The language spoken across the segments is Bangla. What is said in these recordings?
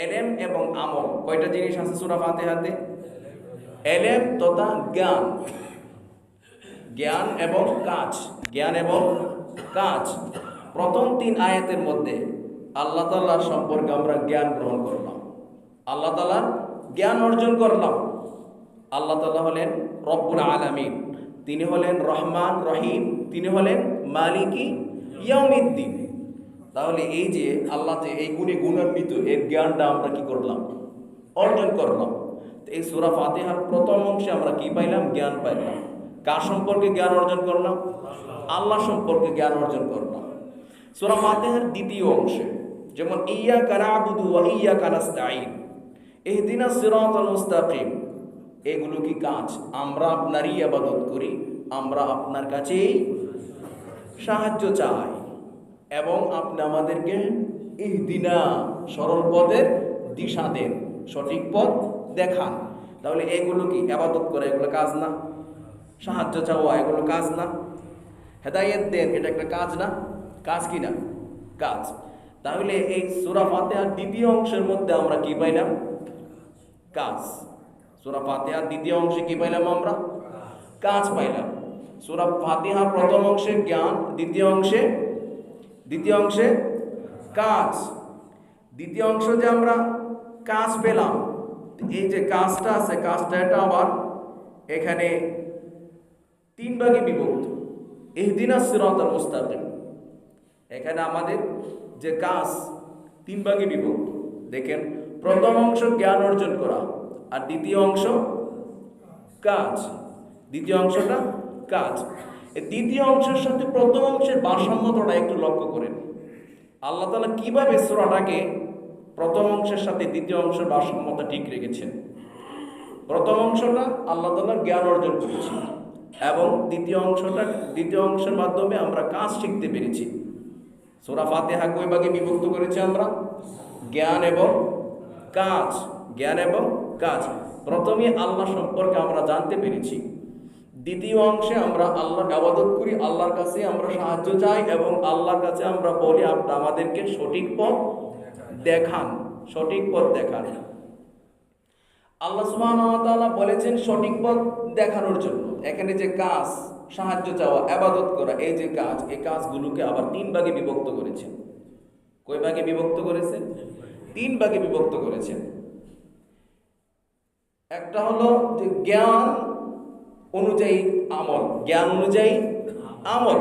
এলেম এবং আমল, কয়টা জিনিস আছে সূরা ফাতিহাতে? এলেম তথা জ্ঞান, জ্ঞান এবং কাজ, জ্ঞান এবং কাজ। প্রথম 3 আয়াতের মধ্যে আল্লাহ তাআলা সম্পর্কে আমরা জ্ঞান গ্রহণ করলাম, আল্লাহ তাআলার জ্ঞান অর্জন করলাম। আল্লাহ তাআলা হলেন রব্বুল আলামিন, তিনি হলেন রহমান রহিম, তিনি হলেন মালিকি ইয়াউমিদ্দিন। তাহলে এই যে আল্লাহ যে এই গুণে গুণান্বিত, এর জ্ঞানটা আমরা কি করলাম? অর্জন করলাম। তো এই সূরা ফাতিহার প্রথম অংশে আমরা কি পাইলাম? জ্ঞান পাইলাম। কার সম্পর্কে জ্ঞান অর্জন করলাম? আল্লাহ সম্পর্কে জ্ঞান অর্জন করলাম। সূরা ফাতিহার দ্বিতীয় অংশে যেমন ইয়্যাকা না'বুদু ওয়া ইয়্যাকা নাস্তাঈন, ইহদিনাস সিরাতাল মুস্তাকিম, এগুলো কি কাজ? আমরা আপনারই ইবাদত করি, আমরা আপনার কাছেই সাহায্য চাই এবং আপনি আমাদেরকে ইহদিনা, সরল পথের দিশা দেন, সঠিক পথ দেখান। তাহলে এগুলো কি? ইবাদত করা এগুলো কাজ না? সাহায্য চাওয়া এগুলো কাজ না? হেদায়েত দেন এটা একটা কাজ না? কাজ কি না? কাজ। তাহলে এই সূরা ফাতিহার দ্বিতীয় অংশের মধ্যে আমরা কি পাইলাম? কাজ। সূরা ফাতিহার দ্বিতীয় অংশে কি পাইলাম আমরা? কাজ পাইলাম। সূরা ফাতিহার প্রথম অংশে জ্ঞান, দ্বিতীয় অংশে কাজ। দ্বিতীয় অংশ যে আমরা কাজ পেলাম, এই যে কাজটা আছে, কাজটা এটা আবার এখানে 3 ভাগে বিভক্ত। ইহদিনাস সিরাতাল মুস্তাকিম, এখানে আমাদের যে কাজ 3 ভাগে বিভক্ত। দেখেন, প্রথম অংশ জ্ঞান অর্জন করা, আর দ্বিতীয় অংশ কাজ। দ্বিতীয় অংশটা কাজ। এই দ্বিতীয় অংশের সাথে প্রথম অংশের ভারসাম্যটা একটু লক্ষ্য করেন। আল্লাহ তাআলা কিভাবে সূরাটাকে প্রথম অংশের সাথে দ্বিতীয় অংশের ভারসাম্যতা ঠিক রেখেছেন। প্রথম অংশটা আল্লাহ তাআলার জ্ঞান অর্জন করেছি এবং দ্বিতীয় অংশের মাধ্যমে আমরা কাজ শিখতে পেরেছি। সূরা ফাতিহা কয় ভাগে বিভক্ত করেছি আমরা? জ্ঞান এবং কাজ, জ্ঞান এবং কাজ। প্রথমে আল্লাহ সম্পর্কে আমরা জানতে পেরেছি, দ্বিতীয় অংশে আমরা আল্লাহর ইবাদত করি, আল্লাহর কাছে আমরা সাহায্য চাই এবং আল্লাহর কাছে আমরা বলি আপনি আমাদেরকে সঠিক পথ দেখান, সঠিক পথ দেখান। আল্লাহ সুবহানাহু ওয়া তাআলা বলেছেন সঠিক পথ দেখানোর জন্য। এখানে যে কাজ, সাহায্য চাওয়া, ইবাদত করা, এই যে কাজ, এই কাজগুলোকে আবার 3 ভাগে বিভক্ত করেছেন। কয় ভাগে বিভক্ত করেছেন? 3 ভাগে বিভক্ত করেছেন। একটা হলো যে জ্ঞান অনুযায়ী আমল, জ্ঞান অনুযায়ী আমল,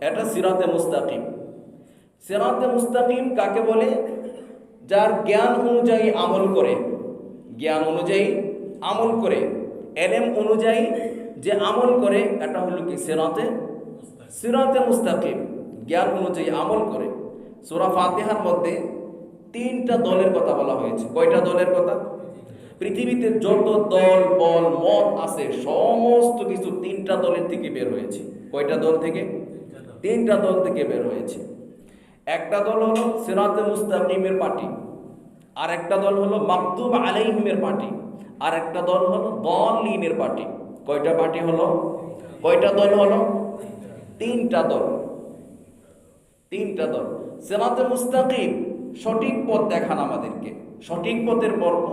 এটা সিরাতে মুস্তাকিম। সিরাতে মুস্তাকিম কাকে বলে? যার জ্ঞান অনুযায়ী আমল করে, জ্ঞান অনুযায়ী আমল করে, এলেম অনুযায়ী যে আমল করে, এটা হলো কি? সিরাতে মুস্তাকিম, জ্ঞান অনুযায়ী আমল করে। সূরা ফাতিহার মধ্যে 3টা দলের কথা বলা হয়েছে। কয়টা দলের কথা? পৃথিবীতে যত দল বল মত আছে সমস্ত কিছু 3টা দলের থেকে বের হয়েছে। কয়টা দল থেকে? 3টা দল থেকে বের হয়েছে। একটা দল হলো সিরাতে মুস্তাকিমের পার্টি, আর একটা দল হলো মাগদুব আলাইহিমের পার্টি, আর একটা দল হলো দাল্লিনের পার্টি। কয়টা পার্টি হলো? কয়টা দল হলো? 3টা দল। 3টা দল। সিরাতে মুস্তাকিম সঠিক পথ দেখান আমাদেরকে। সঠিক পথের পর্ব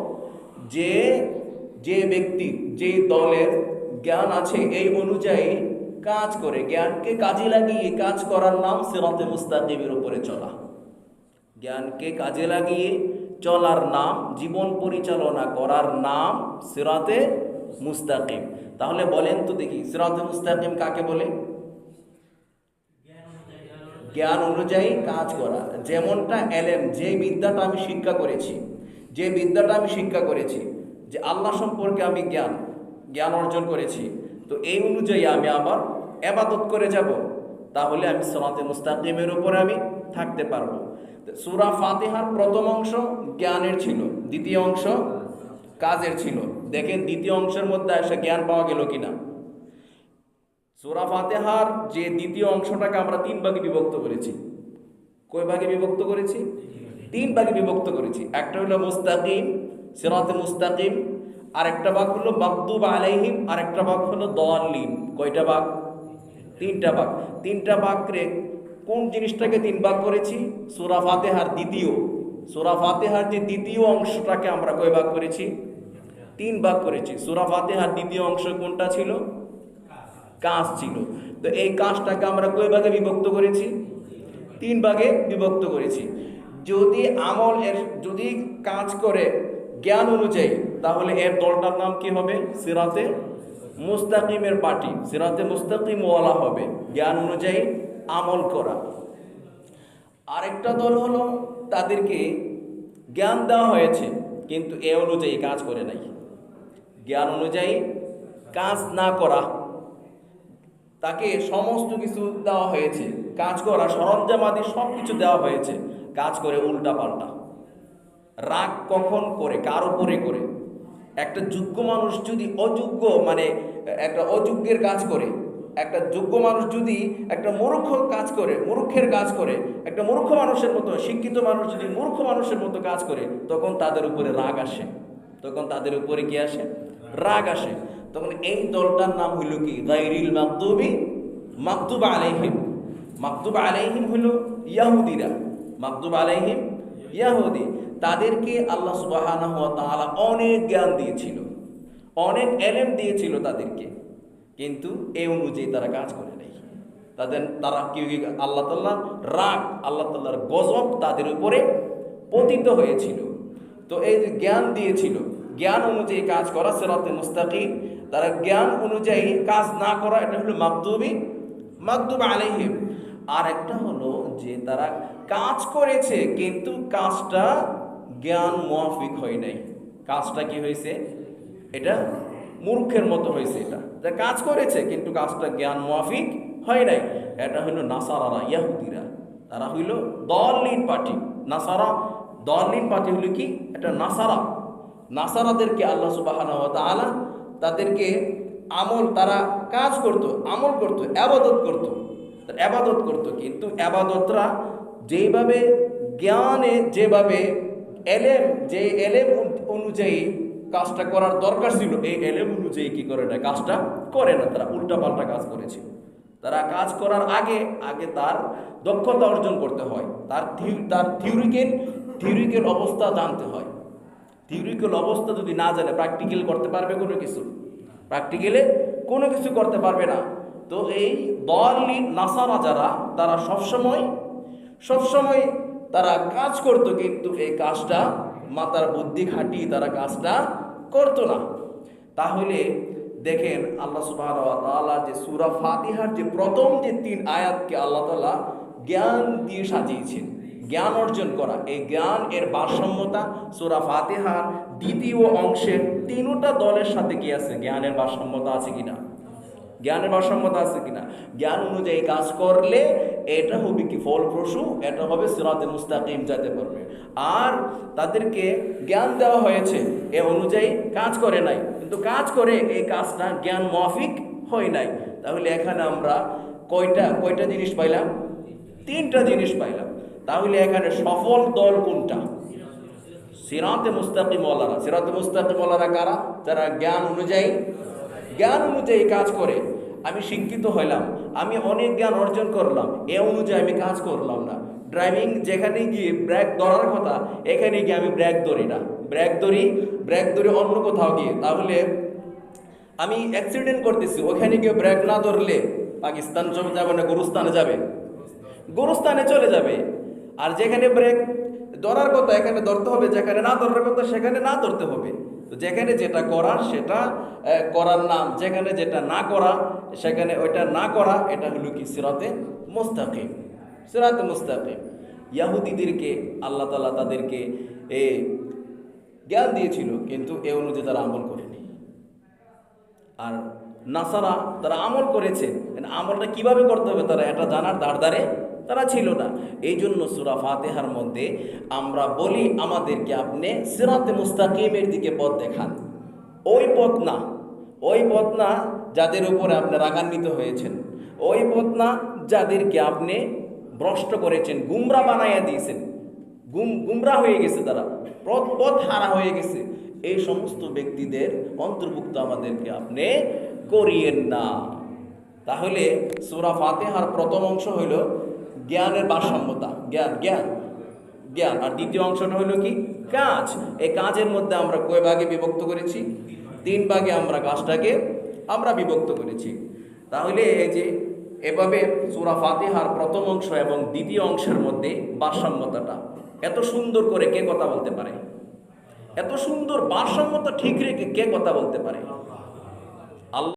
যে ব্যক্তি, যে দলের জ্ঞান আছে এই অনুযায়ী কাজ করে, জ্ঞানকে কাজে লাগিয়ে কাজ করার নাম সিরাতে মুস্তাকিমের উপরে চলা। জ্ঞানকে কাজে লাগিয়ে চলার নাম, জীবন পরিচালনা করার নাম সিরাতে মুস্তাকিম। তাহলে বলেন তো দেখি, সিরাতে মুস্তাকিম কাকে বলে? জ্ঞান অনুযায়ী কাজ করা। যেমনটা এলেম, যে বিদ্যাটা আমি শিক্ষা করেছি, যে আল্লাহ সম্পর্কে আমি জ্ঞান অর্জন করেছি, তো এই অনুযায়ী আমি আবার ইবাদত করে যাব, তাহলে আমি সিরাতে মুস্তাকিমের উপরে আমি থাকতে পারবো। সূরা ফাতিহার প্রথম অংশ জ্ঞানের ছিল, দ্বিতীয় অংশ কাজের ছিল। দেখেন দ্বিতীয় অংশের মধ্যে এসে জ্ঞান পাওয়া গেল কিনা? সূরা ফাতিহার যে দ্বিতীয় অংশটাকে আমরা 3 ভাগে বিভক্ত করেছি। কয় ভাগে বিভক্ত করেছি? 3 ভাগে বিভক্ত করেছি। একটা হলো মুস্তাকিম, সিরাতে মুস্তাকিম, আর একটা ভাগ হলো মাগদুব আলাইহিম, আর একটা ভাগ হলো দাল্লিন। কয়টা ভাগ? 3টা ভাগ। 3টা ভাগ রে কোন জিনিসটাকে 3 ভাগ করেছি? সূরা ফাতিহার দ্বিতীয় সূরা ফাতিহার যে দ্বিতীয় অংশটাকে আমরা কয় ভাগ করেছি? 3 ভাগ করেছি। সূরা ফাতিহার দ্বিতীয় অংশ কোনটা ছিল? কাজ ছিল। তো এই কাজটাকে আমরা কয় ভাগে বিভক্ত করেছি? 3 ভাগে বিভক্ত করেছি। যদি আমল এর যদি কাজ করে জ্ঞান অনুযায়ী, তাহলে এর দলটার নাম কি হবে? সিরাতে মুস্তাকিমের পার্টি, সিরাতে মুস্তাকিম ওয়ালা হবে, জ্ঞান অনুযায়ী আমল করা। আরেকটা দল হলো তাদেরকে জ্ঞান দেওয়া হয়েছে কিন্তু এ অনুযায়ী কাজ করে নাই, জ্ঞান অনুযায়ী কাজ না করা। তাকে সমস্ত কিছু দেওয়া হয়েছে, কাজ করা সরঞ্জামাদি সব কিছু দেওয়া হয়েছে, কাজ করে উল্টা পাল্টা। রাগ কখন করে? কার উপরে করে? একটা যোগ্য মানুষ যদি অযোগ্য, মানে একটা অযোগ্যের কাজ করে, একটা যোগ্য মানুষ যদি একটা মূর্খ কাজ করে, মূর্খের কাজ করে, একটা মূর্খ মানুষের মতো, শিক্ষিত মানুষ যদি মূর্খ মানুষের মতো কাজ করে, তখন তাদের উপরে রাগ আসে, তখন তাদের উপরে কি আসে? রাগ আসে। তখন এই দলটার নাম হইল কি? গায়রিল মাগদুবি, মাগদুব আলাইহিম। মাগদুব আলাইহিম হইল ইয়াহুদিরা, মাগদুব আলাইহিম ইয়াহুদি। তাদেরকে আল্লাহ সুবহানাহু ওয়া তাআলা অনেক জ্ঞান দিয়েছিল, অনেক এলেম দিয়েছিল তাদেরকে, কিন্তু এই অনুযায়ী তারা কাজ করে নাই। তারা কি আল্লাহ তাআলার রাগ, আল্লাহ তাআলার গজব তাদের উপরে পতিত হয়েছিল। তো এই যে জ্ঞান দিয়েছিল, জ্ঞান অনুযায়ী কাজ করা সিরাতে মুস্তাকিম, তারা জ্ঞান অনুযায়ী কাজ না করা, এটা হলো মাগদুব আলাইহিম। আর একটা হলো যে তারা কাজ করেছে কিন্তু কাজটা জ্ঞান মুয়াফিক হয় নাই। কাজটা কি হয়েছে? এটা মূর্খের মতো হয়েছে। এটা যে কাজ করেছে কিন্তু কাজটা জ্ঞান মুয়াফিক হয় নাই, এটা হইল নাসারারা, ইয়াহুদিরা। তারা হইল দলিন পার্টি। নাসারা দলিন পার্টি হইল কি? এটা নাসারা। নাসারাদেরকে আল্লাহ সুবহানাহু ওয়া তাআলা তাদেরকে আমল, তারা কাজ করত, আমল করত, ইবাদত করত, ইবাদত করত, কিন্তু ইবাদতরা যেভাবে জ্ঞানে, যেভাবে এলেম, যে এলেম অনুযায়ী কাজটা করার দরকার ছিল, এই এলেম অনুযায়ী কি করে না, কাজটা করে না। তারা উল্টাপাল্টা কাজ করেছিল। তারা কাজ করার আগে তার দক্ষতা অর্জন করতে হয়, তার থিওরিক্যাল অবস্থা জানতে হয়। থিওরিক্যাল অবস্থা যদি না জানে, প্র্যাকটিক্যাল করতে পারবে কোনো কিছু? প্র্যাকটিক্যালে কোনো কিছু করতে পারবে না। তো এই দলিন নাসারা যারা, তারা সবসময় তারা কাজ করত, কিন্তু এই কাজটা মাতার বুদ্ধি খাটিয়ে তারা কাজটা করত না। তাহলে দেখেন আল্লাহ সুবহানাহু ওয়া তাআলা যে সূরা ফাতিহার যে প্রথম যে 3 আয়াতকে আল্লাহ তাআলা জ্ঞান দিয়ে সাজিয়েছেন, জ্ঞান অর্জন করা, এই জ্ঞান এর ভারসাম্যতা সূরা ফাতিহার দ্বিতীয় অংশের 3টা দলের সাথে কি আছে? জ্ঞানের ভারসাম্যতা আছে কিনা? জ্ঞানের ভারসাম্যতা আছে কিনা? জ্ঞান অনুযায়ী কাজ করলে এটা হবে কি? ফলপ্রসূ, এটা হবে সিরাতে মুস্তাকিম যেতে পারবে। আর তাদেরকে জ্ঞান দেওয়া হয়েছে, এ অনুযায়ী কাজ করে নাই, কিন্তু কাজ করে এই কাজটা জ্ঞান মুয়াফিক হয় নাই। তাহলে এখানে আমরা কয়টা জিনিস পাইলাম? 3টা জিনিস পাইলাম। তাহলে এখানে সফল দল কোনটা? সিরাতে মুস্তাকিম ওয়ালারা। সিরাতে মুস্তাকিম ওয়ালারা কারা? যারা জ্ঞান অনুযায়ী কাজ করে। আমি শিক্ষিত হইলাম, আমি অনেক জ্ঞান অর্জন করলাম, এ অনুযায়ী আমি কাজ করলাম না। ড্রাইভিং যেখানে গিয়ে ব্রেক ধরার কথা, এখানে গিয়ে আমি ব্রেক ধরি না, ব্রেক ধরি অন্য কোথাও গিয়ে। তাহলে আমি অ্যাক্সিডেন্ট করতেছি, ওখানে গিয়ে ব্রেক না ধরলে পাকিস্তান যাবে না, গোরস্থানে চলে যাবে। আর যেখানে ব্রেক ধরার কথা এখানে ধরতে হবে, যেখানে না ধরার কথা সেখানে না ধরতে হবে। তো যেখানে যেটা করার সেটা করার নাম, যেখানে যেটা না করা সেখানে ওইটা না করা, এটা হলো কি? সিরাতে মুস্তাকিম। সিরাতে মুস্তাকিম। ইয়াহুদিদেরকে আল্লাহ তাআলা তাদেরকে জ্ঞান দিয়েছিল, কিন্তু এ অনুযায়ী তারা আমল করেনি। আর নাসারা তারা আমল করেছে, আমলটা কিভাবে করতে হবে তারা এটা জানার ধারধারে তারা ছিল না। এই জন্য সূরা ফাতিহার মধ্যে আমরা বলি আমাদেরকে আপনি সিরাতে মুস্তাকিমের দিকে পথ দেখান। ওই পথ না যাদের উপরে আপনি রাগান্বিত হয়েছেন, ওই পথ না যাদেরকে আপনি ভ্রষ্ট করেছেন, গুমরা বানাইয়া দিয়েছেন, গুমরা হয়ে গেছে, তারা পথ হারা হয়ে গেছে। এই সমস্ত ব্যক্তিদের অন্তর্ভুক্ত আমাদেরকে আপনি করিয়েন না। তাহলে সূরা ফাতিহার প্রথম অংশ হইল জ্ঞানের ভারসাম্যতা। জ্ঞান, আর দ্বিতীয় অংশটা হলো কি? কাজ। এই কাজের মধ্যে আমরা কয় ভাগে বিভক্ত করেছি? 3 ভাগে আমরা কাজটাকে বিভক্ত করেছি। তাহলে এই যে এভাবে সূরা ফাতিহার প্রথম অংশ এবং দ্বিতীয় অংশের মধ্যে ভারসাম্যতাটা এত সুন্দর করে কে কথা বলতে পারে? এত সুন্দর ভারসাম্যতা ঠিক রেখে কে কথা বলতে পারে?